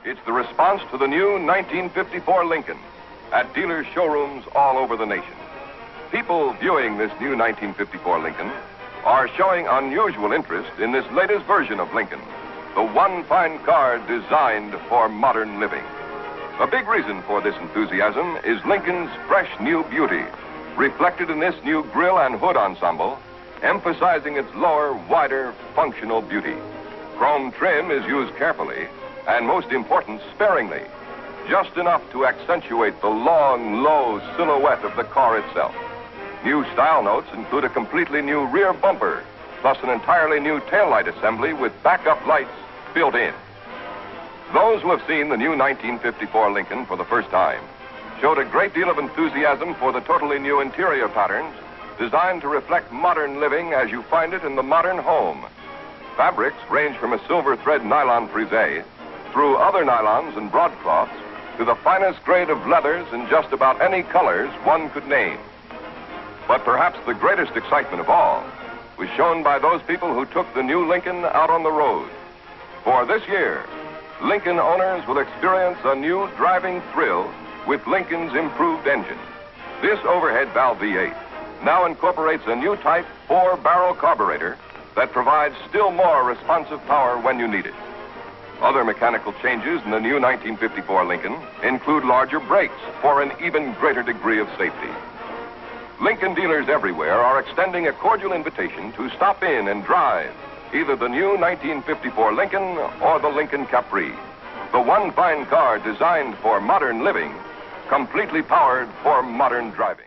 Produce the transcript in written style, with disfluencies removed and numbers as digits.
It's the response to the new 1954 Lincoln at dealers' showrooms all over the nation. People viewing this new 1954 Lincoln are showing unusual interest in this latest version of Lincoln, the one fine car designed for modern living. A big reason for this enthusiasm is Lincoln's fresh new beauty, reflected in this new grille and hood ensemble, emphasizing its lower, wider, functional beauty. Chrome trim is used carefully, and most important, sparingly, just enough to accentuate the long, low silhouette of the car itself. New style notes include a completely new rear bumper, plus an entirely new taillight assembly with backup lights built in. Those who have seen the new 1954 Lincoln for the first time showed a great deal of enthusiasm for the totally new interior patterns designed to reflect modern living as you find it in the modern home. Fabrics range from a silver thread nylon frisé through other nylons and broadcloths to the finest grade of leathers in just about any colors one could name. But perhaps the greatest excitement of all was shown by those people who took the new Lincoln out on the road. For this year, Lincoln owners will experience a new driving thrill with Lincoln's improved engine. This overhead valve V8 now incorporates a new type 4-barrel carburetor that provides still more responsive power when you need it. Other mechanical changes in the new 1954 Lincoln include larger brakes for an even greater degree of safety. Lincoln dealers everywhere are extending a cordial invitation to stop in and drive either the new 1954 Lincoln or the Lincoln Capri, the one fine car designed for modern living, completely powered for modern driving.